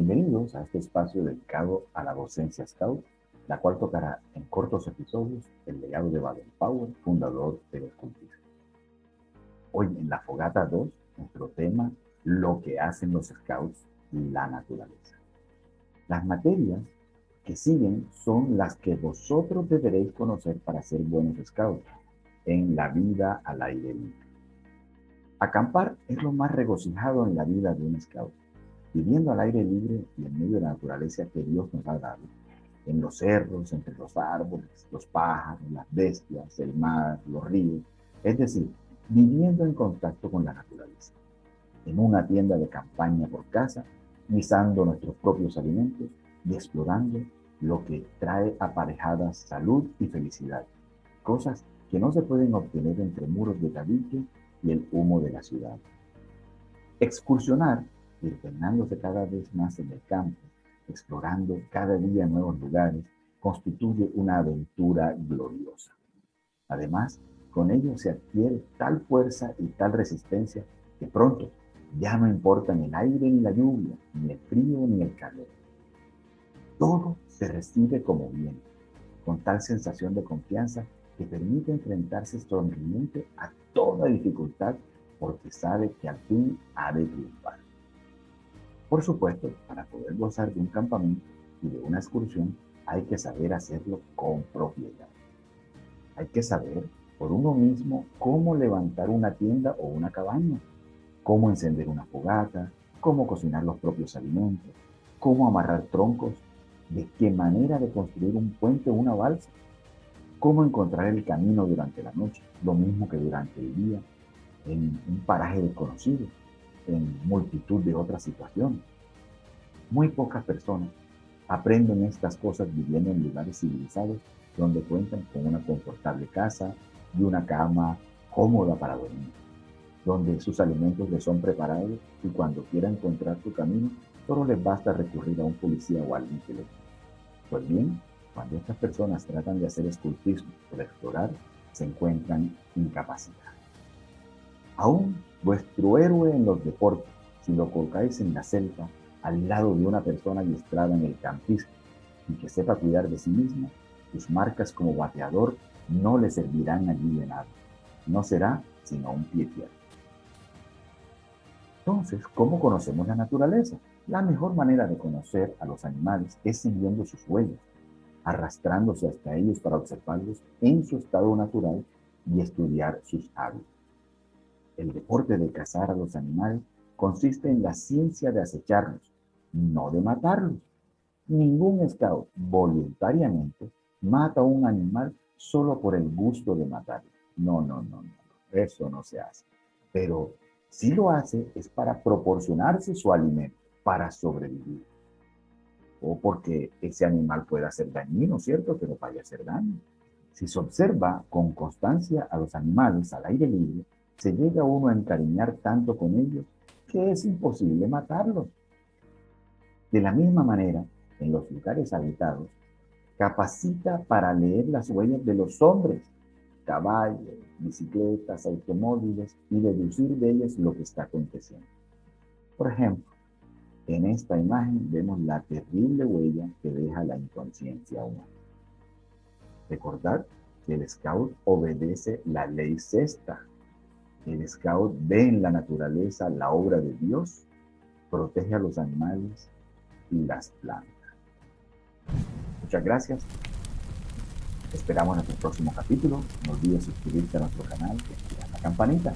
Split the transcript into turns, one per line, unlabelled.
Bienvenidos a este espacio dedicado a la docencia Scout, la cual tocará en cortos episodios el legado de Baden-Powell, fundador del escultismo. Hoy en la Fogata 2, nuestro tema, lo que hacen los Scouts, la naturaleza. Las materias que siguen son las que vosotros deberéis conocer para ser buenos Scouts en la vida al aire libre. Acampar es lo más regocijado en la vida de un Scout. Viviendo al aire libre y en medio de la naturaleza que Dios nos ha dado, en los cerros, entre los árboles, los pájaros, las bestias, el mar, los ríos, es decir, viviendo en contacto con la naturaleza, en una tienda de campaña por casa, guisando nuestros propios alimentos y explorando lo que trae aparejadas salud y felicidad, cosas que no se pueden obtener entre muros de tabique y el humo de la ciudad. Excursionar, internándose cada vez más en el campo, explorando cada día nuevos lugares, constituye una aventura gloriosa. Además, con ello se adquiere tal fuerza y tal resistencia que pronto ya no importan el aire ni la lluvia, ni el frío ni el calor. Todo se recibe como bien, con tal sensación de confianza que permite enfrentarse sonriente a toda dificultad porque sabe que al fin ha de triunfar. Por supuesto, para poder gozar de un campamento y de una excursión, hay que saber hacerlo con propiedad. Hay que saber por uno mismo cómo levantar una tienda o una cabaña, cómo encender una fogata, cómo cocinar los propios alimentos, cómo amarrar troncos, de qué manera de construir un puente o una balsa, cómo encontrar el camino durante la noche, lo mismo que durante el día, en un paraje desconocido, en multitud de otras situaciones. Muy pocas personas aprenden estas cosas viviendo en lugares civilizados donde cuentan con una confortable casa y una cama cómoda para dormir, donde sus alimentos les son preparados y cuando quieran encontrar su camino, solo les basta recurrir a un policía o a alguien que les guíe. Pues bien, cuando estas personas tratan de hacer escultismo o de explorar, se encuentran incapacitadas. Aún vuestro héroe en los deportes, si lo colocáis en la selva, al lado de una persona adiestrada en el campismo y que sepa cuidar de sí misma, sus marcas como bateador no le servirán allí de nada. No será sino un pie tierno. Entonces, ¿cómo conocemos la naturaleza? La mejor manera de conocer a los animales es siguiendo sus huellas, arrastrándose hasta ellos para observarlos en su estado natural y estudiar sus hábitos. El deporte de cazar a los animales consiste en la ciencia de acecharlos, no de matarlos. Ningún scout voluntariamente mata a un animal solo por el gusto de matarlo. No, eso no se hace. Pero si lo hace es para proporcionarse su alimento, para sobrevivir. O porque ese animal pueda ser dañino, ¿cierto? Pero vaya a hacer daño. Si se observa con constancia a los animales al aire libre, se llega uno a encariñar tanto con ellos que es imposible matarlos. De la misma manera, en los lugares habitados, capacita para leer las huellas de los hombres, caballos, bicicletas, automóviles y deducir de ellas lo que está aconteciendo. Por ejemplo, en esta imagen vemos la terrible huella que deja la inconsciencia humana. Recordad que el scout obedece la ley sexta. El scout ve en la naturaleza la obra de Dios, protege a los animales y las plantas. Muchas gracias. Esperamos en nuestro próximo capítulo. No olvides suscribirte a nuestro canal y activar la campanita.